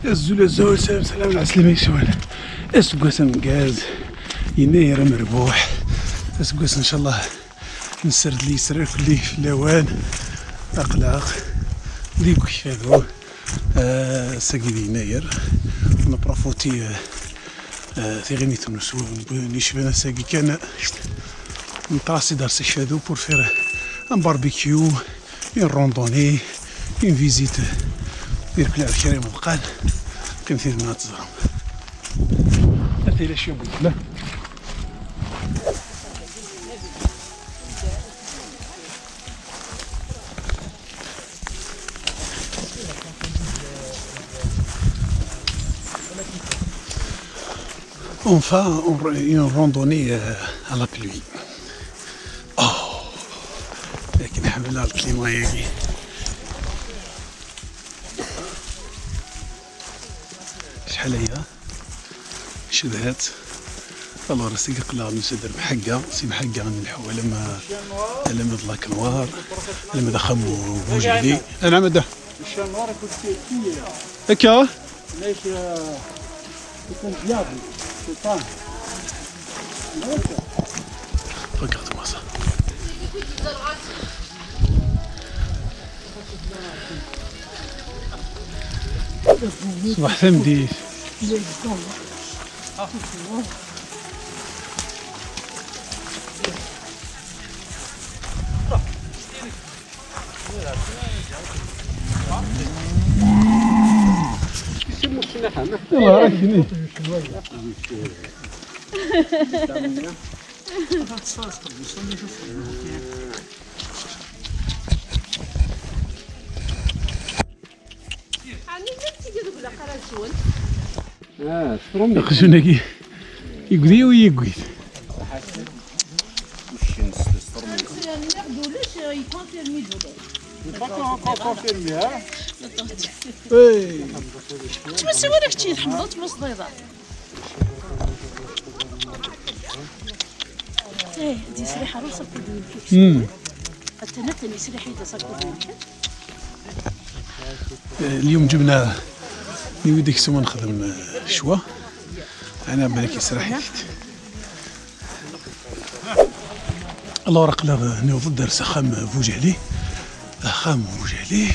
الزول الزول سلام سلام العسلامة شوال اسقوس مقاز يناير مربوح اسقوس ان شاء الله نسرد لي يسرر كلي في الاوان اقلاق ديكو كيفادو ساقي دي يناير نبرافوتي ثيغيني تونسو نشبنا ساقي كان نطراسي دار سيفادو بور فير ان باربيكيو اون روندوني اون فيزيت دير بلا الكريم القال كنثير من تزرم هاتي لا شي بوكله Enfin, une randonnée à la pluie. Oh, لكن نحمل على الكليما ياكي. شحال هي؟ شدهات. الله راسي قلع نسدر محقة، سي محقة غنلحو على ما ضلاك نوار، على ما خمو بوجلي. أنا ماذا؟ الشام نوار يكون فيه هكا؟ ليش يكون ديابل سلطان. Regarde-moi ça. صباح ثمدي. يلا راكي خشوناكي يقضي ويقوي تمسي وراك تشي الحمضة تمس بيضاء دي سريحة روح صفر دوين حتى نتني سريحة صفر دوين اليوم جبنا نوديك سوا نخدم شوا انا بالك يسرح الله ورق لا نوض درس خام بوجهلي خام بوجهلي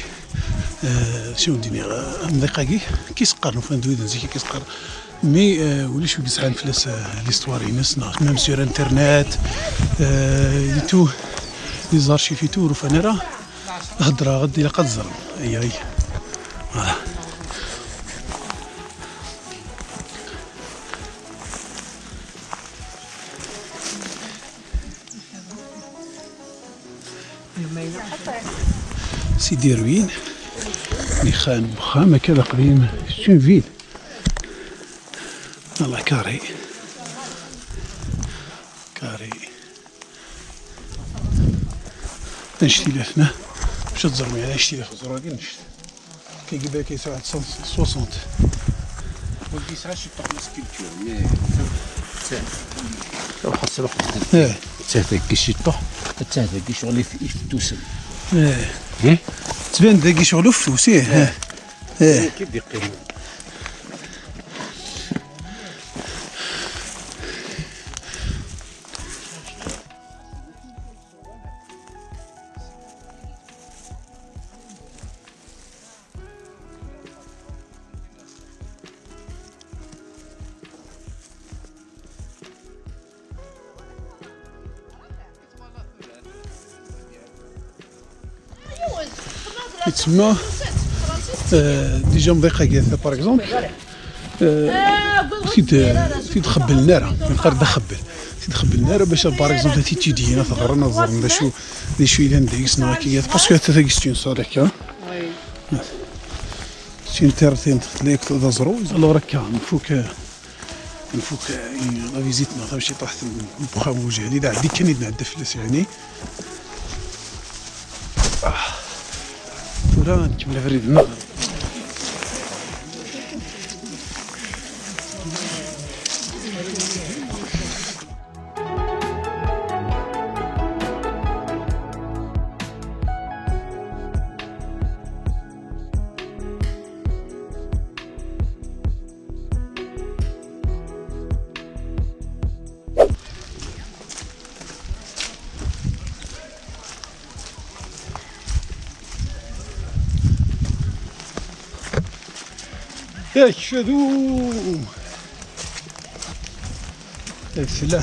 شنو ندير دقيقه كيسقر فان دويد نزيك كيسقر مي وليش يسعى نفلس ليستوار ينس ميم سور انترنت تو لي زارشيف يتو رفنا راه هضره غدي لا قد زرم اي فوالا سيدي روين اللي خان بخام كذا قديم شون فيل الله كاري نشتي لفنا باش تزرمي على نشتي لف زراقي نشتي كيجيبها كيساعد 60 ودي ساعات شي طاق سكيلتور مي روح تصرف تاعك كي طاح تاعك شغل يفتوسن تبان داكي شغل فوسيه كيف دقيق يتسمى ديجا مضيقه كاثا باغ اكزومبل سيد خبل النار من قرد خبل سيد خبل النار باش باغ اكزومبل تيتيدينا ثغر نظر ندا شو الى نديسنا كيات باسكو حتى كيستيون صالح كا سي انترتين تليك تزرو الو راك نفوك لا فيزيتنا باش طاحت بخام وجهي دا عندي كان يدنا فلس يعني ولا نكمل فريدنا ياك شذو الفلا.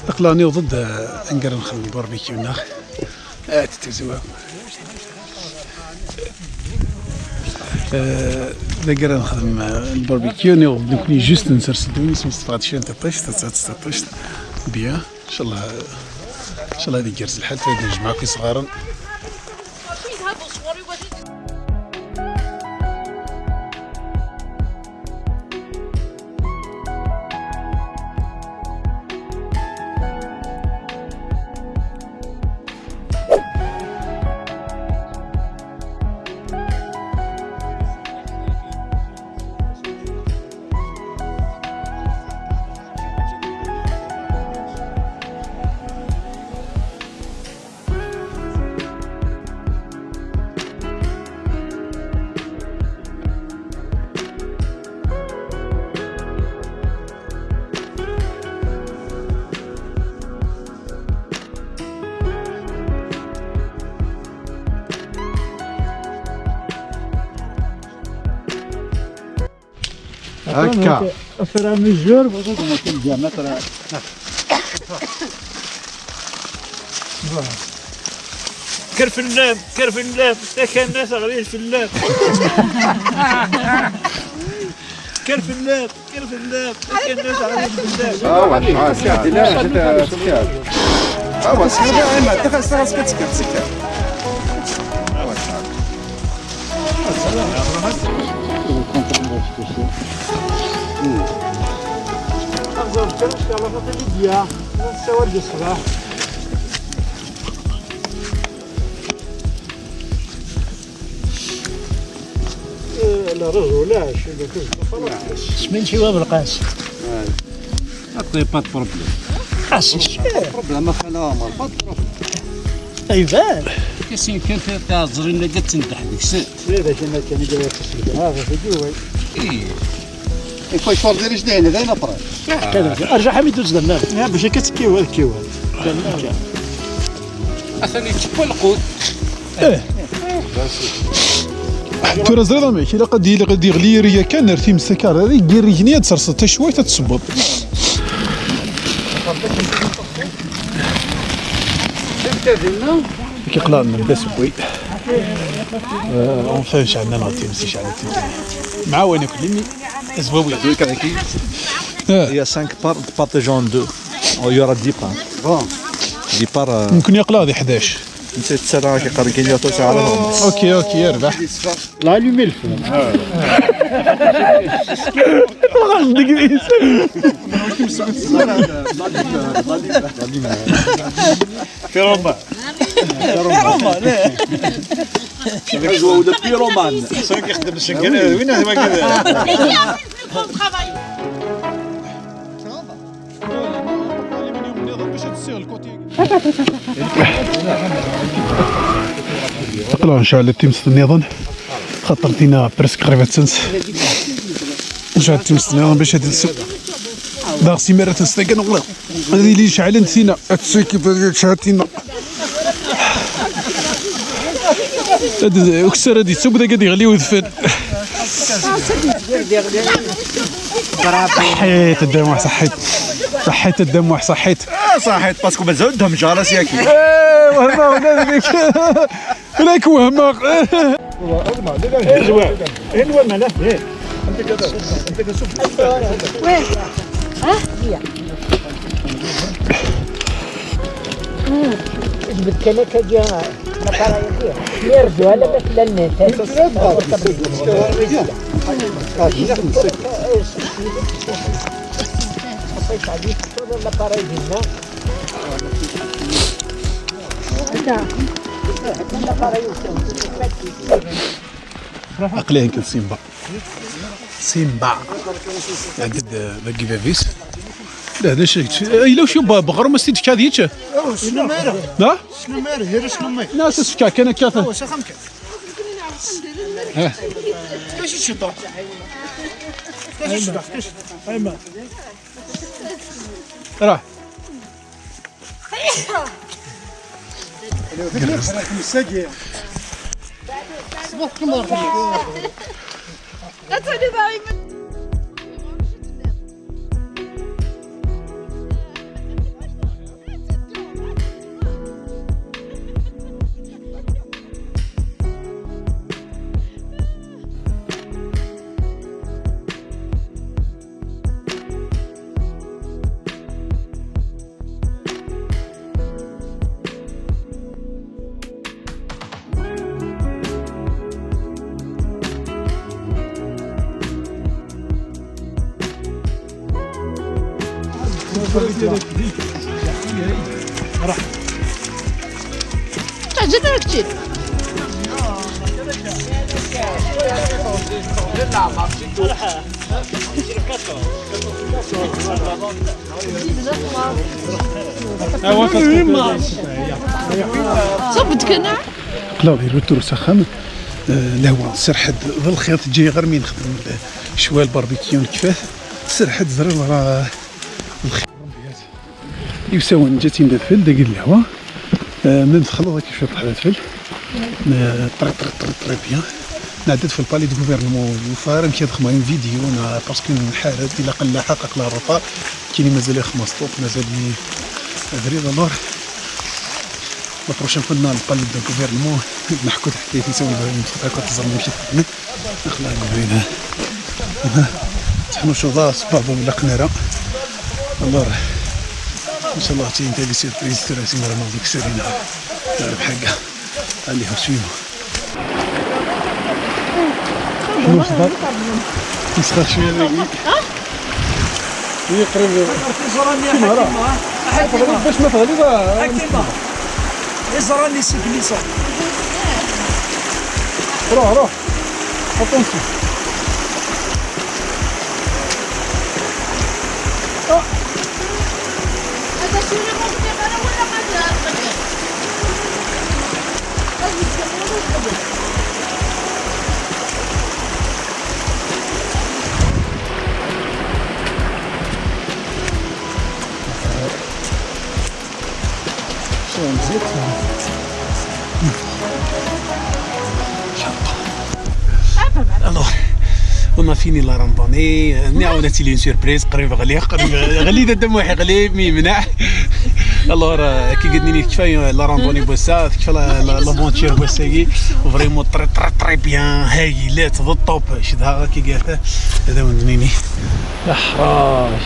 أقلاني ضد أنقر نخدم الباربيكيو هنا تتزوى ذكر نخدم الباربيكيو نكوني جوست نسرسدوني اسمي استفادشين تطشت بيا إن شاء الله هذه جرز الحال تريد نجمعكم صغارا. هكا فرا مجور بغيت ناكل الجامع كرف اللام تاك الناس غير في اللام كرف اللام تاك الناس غير في اللام سكات لا جد سكات سكات ما تخلص سكات لا رجل شمن شي واب القاس اطيب با بروبليم حاسس بروبليم ما خلا ما ايفان كاين كان تاع زرينا قد تندح ديك السنه هذا كان يدير هذا في جوي يكون شوال غير جديد هذا نفرق كذا ارجع حميد وزدنا يا باش كتكيو الكيو اثني تشكو القود ترى زريضة ماشي إلا قد يغلي ريا كان نرتي مستكار هذه دير رجليا تسرسط حتى شويه تتصبط. كيقلع من بس بوي اون فاش عندنا نغطي مسيش على مع وين كلمي زواوي دوك هذاك Il y a 5 parts partagées en deux. Il y aura 10 parts. Bon. 10 parts. ممكن يقلع هذه 11. انت تسرع كي قال كاين يعطوك على الرمز. اوكي يربح. لا لومي الفم بيرومان ولا بيرومان سانك يخدم السكر وين هذا كذا طلعوا ان شاء الله تيم النظام خطرتينا برسك قريبه تنس ان شاء الله تيم النظام باش هاد السوق داغ سيميره تنستيقن وغلق هذه اللي شعلت فينا هادشي كيف شعلتينا هاد اكثر هادي السوق بدا قاعد يغلي ويدفن صحيت الدموع صحيت الدموع صحيت باسكو مازال جالس ياكي. وهما ولاك وهما زوين ملف انت كذا انت كسوف عقليه يمكن سيمبا عدد باقي بابيس لا هذا شيء الا وشو بغرو ما ستيد فكا ديتش شنو ماله؟ لا شنو ماله؟ هير شنو ماله؟ ناس فكا كان كاث واش خمك؟ كاش الشطار كاش الشطار كاش ايما راه مساقي تعجبك كثير. صبت كنا لا غير التور سخن لهوا سرحد ظل الخيط تجي غير مين نخدم شويه الباربيكيو كيفاه سرحد زرر راه الخيط يساوي جاتي ندفل داك الهوا من تخلط كيف يطلع الفل طري بيان نعدت في البالي دو غوفرنمون وفار يمكن خمارين فيديو باسكو نحارب الى قل حقق لا الرطار كاين مازال 5 طوط مازال فريد الور لا بروشين فوا البالي دو غوفرنمون نحكو حتى يساوي هكا تزرمو شي خدمه نخلع هنا تحنو شوضا سباب ولا قناره الور ان شاء الله تي انت لي سيربريز تراسي مرة ديك سيرينا بحقها اللي هو شنو صدق يسخر شويه داكي هي قريب كيما راه باش ما تغلي كيما يزراني سيكليسا روح اتونسيون Alors, on a fini la randonnée. On a tiré une surprise. غلي دم واحد غلي ميمنع. Alors, كي قدني كفايه لا راندوني بوسا كفايه لافونتير بوساكي فريمون تري بيان هايلات ذو الطوب شدها كي قالها هذا وندميني يا حراش